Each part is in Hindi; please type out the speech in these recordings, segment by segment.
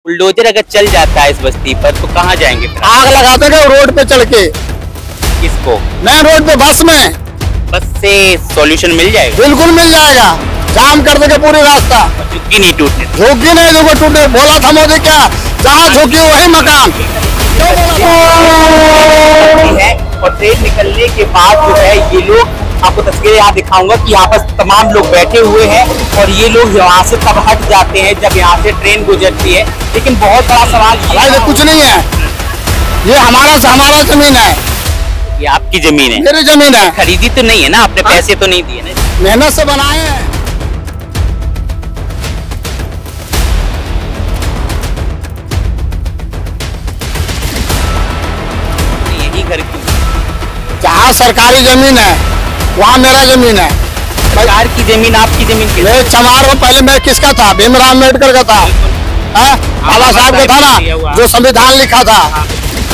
बुलडोजर अगर चल जाता है इस बस्ती पर तो कहाँ जाएंगे? आग लगा देंगे रोड पे चढ़ के। किसको? मेन रोड पे बस में। बस से सॉल्यूशन मिल जाएगा? बिल्कुल मिल जाएगा। जाम कर देंगे पूरी रास्ता। झुग्गी नहीं टूटने? झुग्गी नहीं देखो टूटे। बोला था मोदी क्या, जहाँ झुग्गी वही मकान। है और ट्रेन निकलने के बाद जो है ये लोग, आपको तस्वीरें यहाँ दिखाऊंगा कि यहाँ पर तमाम लोग बैठे हुए हैं और ये लोग यहाँ से तब हट जाते हैं जब यहाँ से ट्रेन गुजरती है। लेकिन बहुत बड़ा सवाल ये कुछ नहीं है, ये हमारा जमीन है। ये आपकी जमीन है? मेरी जमीन है। खरीदी तो नहीं है ना आपने? पैसे तो नहीं दिए ना? मेहनत से बनाए हैं। यही घर की? जहाँ सरकारी जमीन है वहाँ मेरा जमीन है। सरकार की जमीन आपकी जमीन? चमार में पहले मैं किसका था? भीमराव अम्बेडकर का था, बाबा साहब का था ना, जो संविधान लिखा था।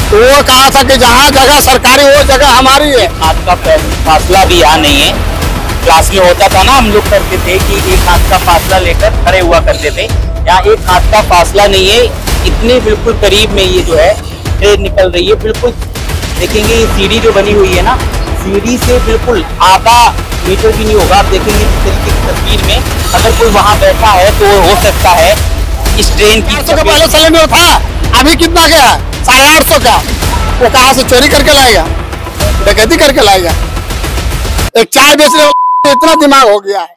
तो वो कहा था कि जहाँ जगह सरकारी वो जगह हमारी है। आपका फासला भी यहाँ नहीं है। क्लास में होता था ना, हम लोग करते थे कि एक हाथ का फासला लेकर खड़े हुआ करते थे। यहाँ एक हाथ का फासला नहीं है। इतने बिल्कुल करीब में ये जो है ट्रेन निकल रही है। बिल्कुल देखेंगे ये सीढ़ी जो बनी हुई है ना, सीढ़ी से बिल्कुल आधा मीटर भी नहीं होगा। आप देखेंगे इस तरीके की तस्वीर में, अगर कोई वहाँ बैठा है तो हो सकता है इस ट्रेन की। पहले सिलेंडर था, अभी कितना गया? 850 का। वो कहाँ से चोरी करके लाएगा, डकैती करके लाएगा? एक चाय बेचने वाला इतना दिमाग हो गया है।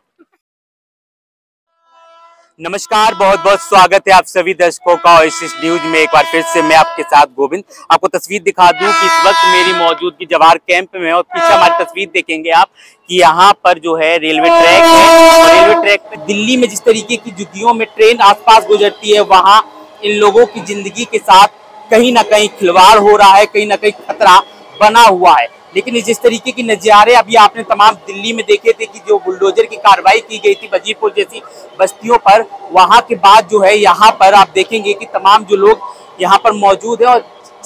नमस्कार, बहुत बहुत स्वागत है आप सभी दर्शकों का इस न्यूज में। एक बार फिर से मैं आपके साथ गोविंद। आपको तस्वीर दिखा दूं कि इस वक्त मेरी मौजूदगी जवाहर कैंप में और पीछे हमारी तस्वीर देखेंगे आप कि यहाँ पर जो है रेलवे ट्रैक है। और रेलवे ट्रैक पे दिल्ली में जिस तरीके की झुग्गियों में ट्रेन आसपास गुजरती है, वहाँ इन लोगों की जिंदगी के साथ कहीं ना कहीं खिलवाड़ हो रहा है, कहीं ना कहीं खतरा बना हुआ है। लेकिन जिस तरीके की नज़ारे अभी आपने तमाम दिल्ली में देखे थे कि जो बुलडोजर की कार्रवाई की गई थी वजीरपुर जैसी बस्तियों पर, वहां के बाद जो है यहाँ पर आप देखेंगे कि तमाम जो लोग यहाँ पर मौजूद है। और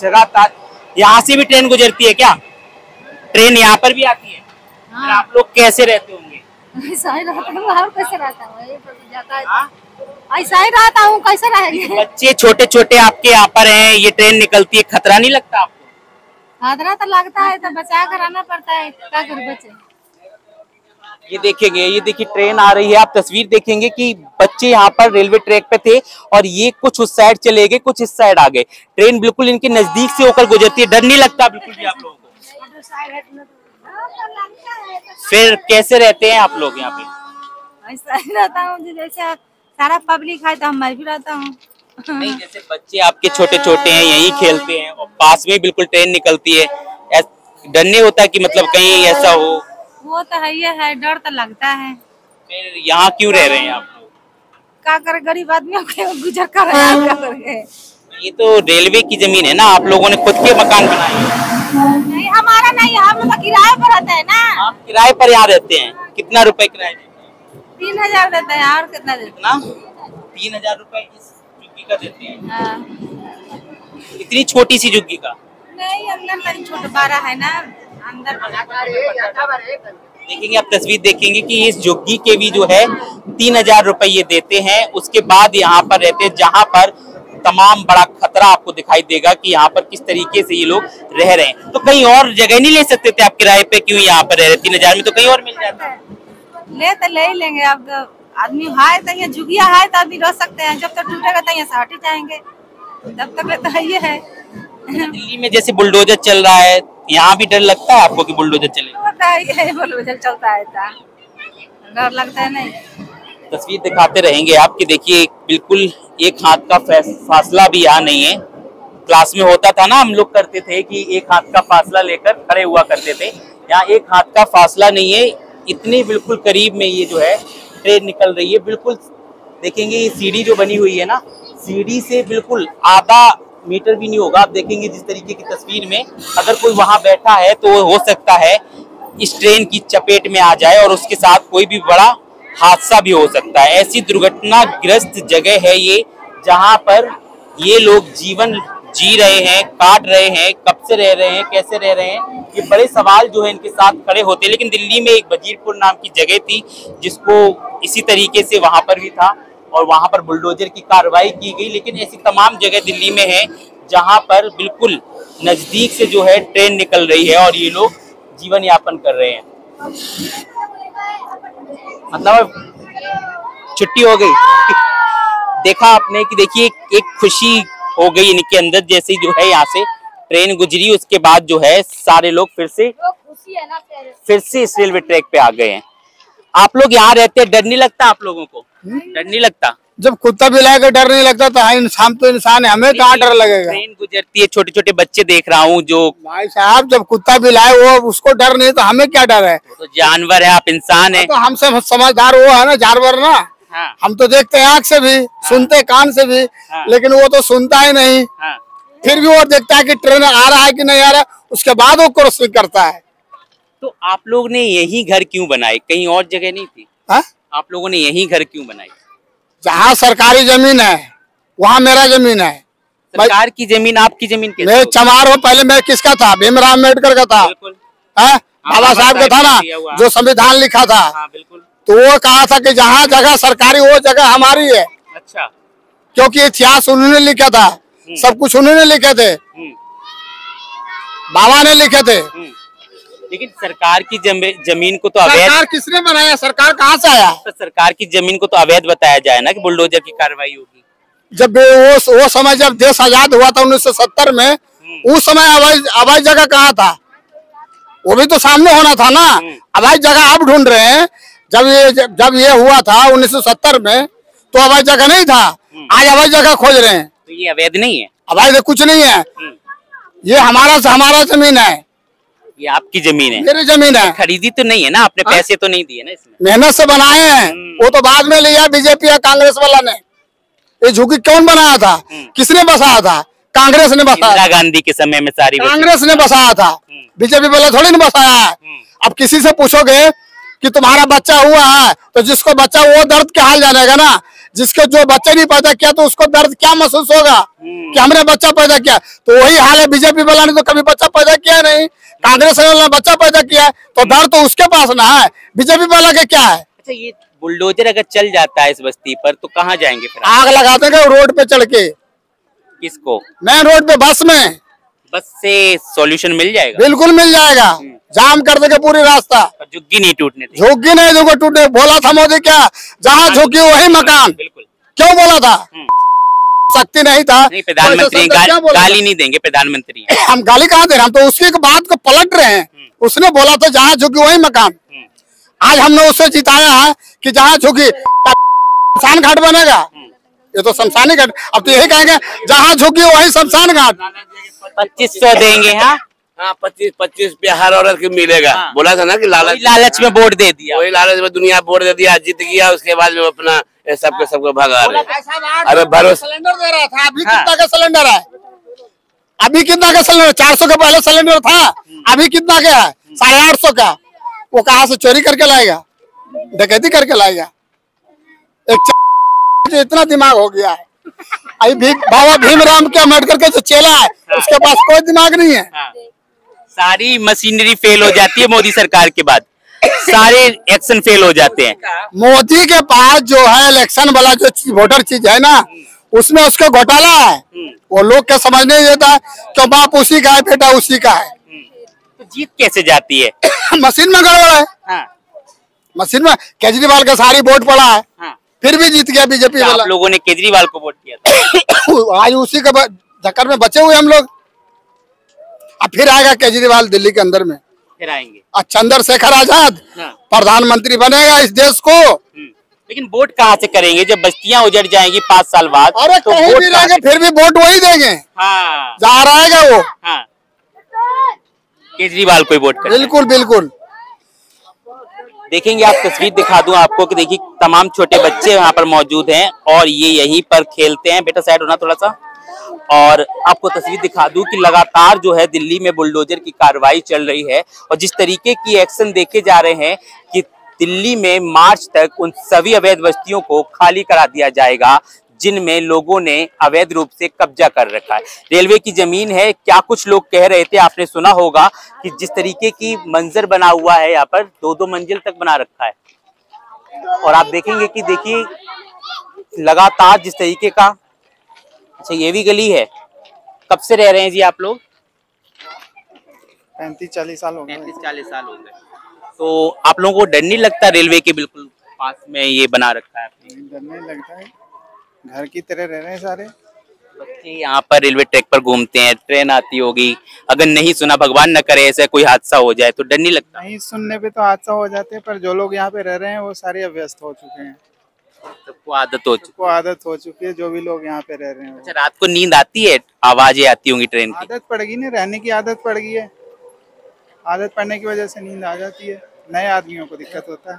लगातार यहाँ से भी ट्रेन गुजरती है क्या? ट्रेन यहाँ पर भी आती है? हाँ। आप लोग कैसे रहते होंगे? ऐसा ही रहता हूँ, कैसे रहता हूँ? ऐसा ही रहता हूँ, कैसे रहेंगे? बच्चे छोटे छोटे आपके यहाँ पर हैं, ये ट्रेन निकलती है, खतरा नहीं लगता आपको? खतरा तो लगता है, तो बचा कर आना पड़ता है, क्या कर बचे। ये देखेंगे, ये देखिए ट्रेन आ रही है। आप तस्वीर देखेंगे कि बच्चे यहाँ पर रेलवे ट्रैक पे थे और ये कुछ उस साइड चले गए, कुछ इस साइड आ गए। ट्रेन बिल्कुल इनके नजदीक से होकर गुजरती है। डर नहीं लगता बिल्कुल भी आप लोगों को? फिर कैसे रहते हैं आप लोग यहाँ पे? ऐसा ही रहता हूँ जैसे सारा पब्लिक है, तो मैं भी रहता हूँ। नहीं, जैसे बच्चे आपके छोटे छोटे हैं, यहीं खेलते हैं और पास में बिल्कुल ट्रेन निकलती है, डर नहीं होता कि मतलब कहीं ऐसा हो? वो तो है, ये है, डर तो लगता है। फिर यहाँ क्यों रह रहे हैं आप लोग? क्या करे, गरीब आदमी गुजर कर रहे हैं, क्या करेंगे? ये तो रेलवे की जमीन है ना, आप लोगों ने खुद के मकान बनाए हैं? नहीं, हमारा नहीं, हम लोग किराए पर रहते हैं ना। आप किराए पर यहाँ रहते हैं? कितना रुपए किराया देते हैं? 3000 देते हैं। और कितना देते हैं? 3000 रुपए इस झुग्गी का देते हैं? हाँ। इतनी छोटी सी झुग्गी का? नहीं, अंदर छोटा 12 है ना, अंदर। देखेंगे आप तस्वीर देखेंगे कि इस झुग्गी के भी जो है 3000 रुपए ये देते हैं। उसके बाद यहाँ पर रहते हैं, जहाँ पर तमाम बड़ा खतरा आपको दिखाई देगा कि यहाँ पर किस तरीके से ये लोग रह रहे हैं। तो कहीं और जगह नहीं ले सकते थे आप किराए पे? क्यों यहाँ पर रह रहे? 3000 में तो कहीं और मिल जाता है। ले ही लेंगे। अब तो आदमी है तो ये झुगिया है तो अभी रह सकते हैं, जब तक टूटेगा तो यहाँ से हट ही जाएंगे, तब तक तो ये है। दिल्ली में जैसे बुलडोजर चल रहा है, यहाँ भी डर लगता है आपको कि बुलडोजर चले? बुलडोजर चलता है, डर लगता है नहीं? तस्वीर दिखाते रहेंगे आप कि देखिए बिल्कुल एक हाथ का फासला भी यहाँ नहीं है। क्लास में होता था ना, हम लोग करते थे कि एक हाथ का फासला लेकर खड़े हुआ करते थे। यहाँ एक हाथ का फासला नहीं है। इतने बिल्कुल करीब में ये जो है ट्रेन निकल रही है। बिल्कुल देखेंगे ये सीढ़ी जो बनी हुई है ना, सीढ़ी से बिल्कुल आधा मीटर भी नहीं होगा। आप देखेंगे जिस तरीके की तस्वीर में, अगर कोई वहां बैठा है तो हो सकता है इस ट्रेन की चपेट में आ जाए और उसके साथ कोई भी बड़ा हादसा भी हो सकता है। ऐसी दुर्घटनाग्रस्त जगह है ये, जहां पर ये लोग जीवन जी रहे हैं, काट रहे हैं। कब से रह रहे हैं, कैसे रह रहे हैं, ये बड़े सवाल जो है इनके साथ खड़े होते हैं। लेकिन दिल्ली में एक वजीरपुर नाम की जगह थी जिसको इसी तरीके से वहां पर भी था और वहां पर बुलडोजर की कार्रवाई की गई। लेकिन ऐसी तमाम जगह दिल्ली में है जहां पर बिल्कुल नजदीक से जो है ट्रेन निकल रही है और ये लोग जीवन यापन कर रहे हैं। मतलब छुट्टी हो गई। देखा आपने कि देखिए एक खुशी हो गई इनके अंदर जैसे जो है यहाँ से ट्रेन गुजरी, उसके बाद जो है सारे लोग फिर से इस रेलवे ट्रैक पे आ गए हैं। आप लोग यहाँ रहते हैं, डर नहीं लगता आप लोगों को? डर नहीं लगता? जब कुत्ता बिलाई का डर नहीं लगता तो हम तो इंसान है, हमें कहाँ डर लगेगा? ट्रेन गुजरती है, छोटे छोटे बच्चे देख रहा हूँ जो। भाई साहब जब कुत्ता बिलाए वो उसको डर नहीं तो हमें क्या डर है? तो जानवर है, आप इंसान है। तो हमसे समझदार वो है ना, जानवर ना। हाँ। हम तो देखते हैं आँख से भी, सुनते कान से भी, लेकिन वो तो सुनता ही नहीं। फिर भी वो देखता है कि ट्रेन आ रहा है कि नहीं आ रहा, उसके बाद वो क्रॉसिंग करता है। तो आप लोग ने यही घर क्यों बनाए, कहीं और जगह नहीं थी? आप लोगों ने यही घर क्यों बनाई? जहाँ सरकारी जमीन है वहाँ मेरा जमीन है। सरकार की जमीन आपकी जमीन कैसे? मैं चमार हूँ, पहले मैं किसका था? भीमराव अम्बेडकर का था। बाबा साहब का था ना, जो संविधान लिखा था। बिल्कुल। तो वो कहा था कि जहाँ जगह सरकारी वो जगह हमारी है। अच्छा। क्योंकि इतिहास उन्होंने लिखा था, सब कुछ उन्होंने लिखे थे, बाबा ने लिखे थे। लेकिन सरकार की जमीन को तो अवैध। सरकार किसने बनाया? सरकार कहाँ से आया? तो सरकार की जमीन को तो अवैध बताया जाए ना कि बुलडोजर की कार्रवाई होगी। जब वो समय जब देश आजाद हुआ था 1970 में, उस समय अवैध जगह कहाँ था? वो भी तो सामने होना था ना। अवैध जगह आप ढूंढ रहे हैं। जब ये हुआ था 1970 में तो अवैध जगह नहीं था, आज अवैध जगह खोज रहे हैं। तो ये अवैध नहीं है? अवैध कुछ नहीं है, ये हमारा जमीन है। ये आपकी जमीन है? मेरी जमीन है। खरीदी तो नहीं है ना आपने? पैसे तो नहीं दिए ना इसमें? मेहनत से बनाए हैं, वो तो बाद में लिया बीजेपी या कांग्रेस वाला ने। ये झुग्गी कौन बनाया था? किसने बसाया था? कांग्रेस ने बसाया। इंदिरा गांधी के समय में सारी कांग्रेस ने बसाया था, बीजेपी वाला थोड़ी ने बसाया है। अब किसी से पूछोगे कि तुम्हारा बच्चा हुआ है तो जिसको बच्चा वो दर्द क्या हाल जानेगा ना। जिसको जो बच्चा नहीं पैदा किया तो उसको दर्द क्या महसूस होगा कि हमने बच्चा पैदा किया। तो वही हाल है, बीजेपी वाला ने तो कभी बच्चा पैदा किया नहीं, कांग्रेस वाला ने बच्चा पैदा किया, तो दर्द तो उसके पास ना है, बीजेपी वाला के क्या है? अच्छा, ये बुलडोजर अगर चल जाता है इस बस्ती पर तो कहाँ जाएंगे फिर? आग लगा देंगे रोड पे चढ़ के। किसको? मेन रोड पे, बस में। बस से सॉल्यूशन मिल जाएगा? बिल्कुल मिल जाएगा, जाम कर देंगे पूरी रास्ता। झुग्गी नहीं टूटने देंगे। झुग्गी नहीं दूंगा टूटने, बोला था मोदी क्या, जहाँ झुग्गी वही मकान। बिल्कुल। क्यों बोला था? शक्ति नहीं था। नहीं, प्रधानमंत्री गाली नहीं देंगे प्रधानमंत्री। हम गाली कहाँ दे रहे हैं? हम तो उसकी बात को पलट रहे हैं। उसने बोला था जहाँ झुग्गी वही मकान। आज हमने उससे जिताया है कि जहाँ झुग्गी शमशान घाट बनेगा। ये तो शमशानी घाट, अब तो यही कहेंगे जहाँ झुग्गी वही शमशान घाट। 2500 देंगे। हाँ, 25 पे हर औरत को मिलेगा। बोला था ना कि लालच में वोट दे दिया। वही लालच में दुनिया वोट दे दिया, जीत गया, उसके बाद में अपना सबको भगा रहे। अरे भरोसा सिलेंडर दे रहा था, अभी कितना का सिलेंडर है? अभी कितना का सिलेंडर? 400 का पहले सिलेंडर था, अभी कितना का है? 850 का। वो कहाँ से चोरी करके लाएगा, डकैती करके लाएगा? एक इतना दिमाग हो गया है। अभी बाबा भीमराव के अम्बेडकर के जो चेला है उसके पास कोई दिमाग नहीं है। सारी मशीनरी फेल हो जाती है मोदी सरकार के बाद, सारे एक्शन फेल हो जाते हैं। मोदी के पास जो है इलेक्शन वाला जो वोटर चीज है ना, उसमें उसका घोटाला है। वो लोग क्या समझ नहीं देता कि बाप उसी का है, बेटा उसी का है। तो जीत कैसे जाती है? मशीन में गड़बड़ है। मशीन में केजरीवाल का सारी वोट पड़ा है, फिर भी जीत गया बीजेपी वाला। आप लोगों ने केजरीवाल को वोट किया था। आज उसी के चक्कर में बचे हुए हम लोग। अब फिर आएगा केजरीवाल दिल्ली के अंदर में, फिर आएंगे। चंद्रशेखर आजाद प्रधानमंत्री बनेगा इस देश को। लेकिन वोट कहाँ से करेंगे जब बस्तियां उजड़ जाएंगी 5 साल बाद? अरे तो कहीं भी रहेंगे फिर भी वोट वही देंगे। जहाँ रहेगा वो केजरीवाल को वोट करेंगे। बिल्कुल बिल्कुल। देखेंगे, आप तस्वीर दिखा दूं आपको कि देखिए तमाम छोटे बच्चे यहाँ पर मौजूद हैं और ये यहीं पर खेलते हैं। बेटा साइड होना थोड़ा सा। और आपको तस्वीर दिखा दूं कि लगातार जो है दिल्ली में बुलडोजर की कार्रवाई चल रही है और जिस तरीके की एक्शन देखे जा रहे हैं कि दिल्ली में मार्च तक उन सभी अवैध बस्तियों को खाली करा दिया जाएगा जिनमें लोगों ने अवैध रूप से कब्जा कर रखा है। रेलवे की जमीन है। क्या कुछ लोग कह रहे थे, आपने सुना होगा कि जिस तरीके की मंजर बना हुआ है यहाँ पर 2-2 मंजिल तक बना रखा है। और आप देखेंगे कि देखिए लगातार जिस तरीके का, अच्छा ये भी गली है, कब से रह रहे हैं जी आप लोग? 35-40 साल हो गए। 35-40 साल हो गए। तो आप लोगों को डर नहीं लगता रेलवे के बिल्कुल पास में ये बना रखा है आपने? डर नहीं लगता है, घर की तरह रह रहे हैं सारे बच्चे। यहाँ पर रेलवे ट्रैक पर घूमते हैं, ट्रेन आती होगी, अगर नहीं सुना, भगवान न करे ऐसा कोई हादसा हो जाए तो डर नहीं लगता? नहीं सुनने पे तो हादसा हो जाते हैं, पर जो लोग यहाँ पे रह रहे हैं वो सारे अभ्यस्त हो चुके हैं, सबको आदत हो चुकी सबको आदत हो चुकी है, जो भी लोग यहाँ पे रह रहे हैं। अच्छा, रात को नींद आती है? आवाजें आती होंगी ट्रेन की? आदत पड़ गई ना, रहने की आदत पड़ गई है, आदत पड़ने की वजह से नींद आ जाती है, नए आदमियों को दिक्कत होता है।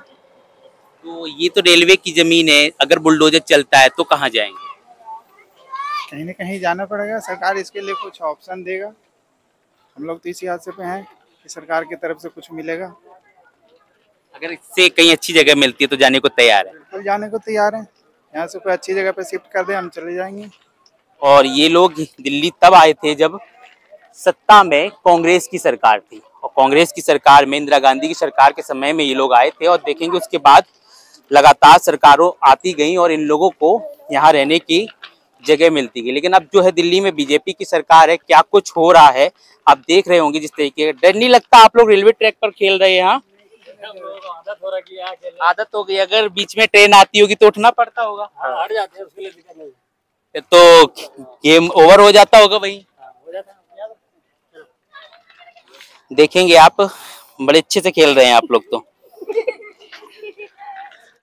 तो ये तो रेलवे की जमीन है, अगर बुलडोजर चलता है तो कहाँ जाएंगे? कहीं न कहीं जाना पड़ेगा, सरकार इसके लिए कुछ ऑप्शन देगा। हम लोग तो इसी हादसे पे हैं कि सरकार की तरफ से कुछ मिलेगा। अगर इससे कहीं अच्छी जगह मिलती है तो जाने को तैयार है? बिल्कुल जाने को तैयार हैं, यहाँ से कोई अच्छी जगह पे शिफ्ट कर दे हम चले जाएंगे। और ये लोग दिल्ली तब आए थे जब सत्ता में कांग्रेस की सरकार थी, और कांग्रेस की सरकार में, इंदिरा गांधी की सरकार के समय में ये लोग आए थे, और देखेंगे उसके बाद लगातार सरकारों आती गई और इन लोगों को यहाँ रहने की जगह मिलती गई। लेकिन अब जो है दिल्ली में बीजेपी की सरकार है, क्या कुछ हो रहा है आप देख रहे होंगे जिस तरीके का। डर नहीं लगता? आप लोग रेलवे ट्रैक पर खेल रहे हैं यहाँ, आदत हो गई, अगर बीच में ट्रेन आती होगी तो उठना पड़ता होगा, हट जाते हैं, उसके लिए दिक्कत नहीं, तो गेम ओवर हो जाता होगा भाई। देखेंगे आप, बड़े अच्छे से खेल रहे हैं आप लोग तो।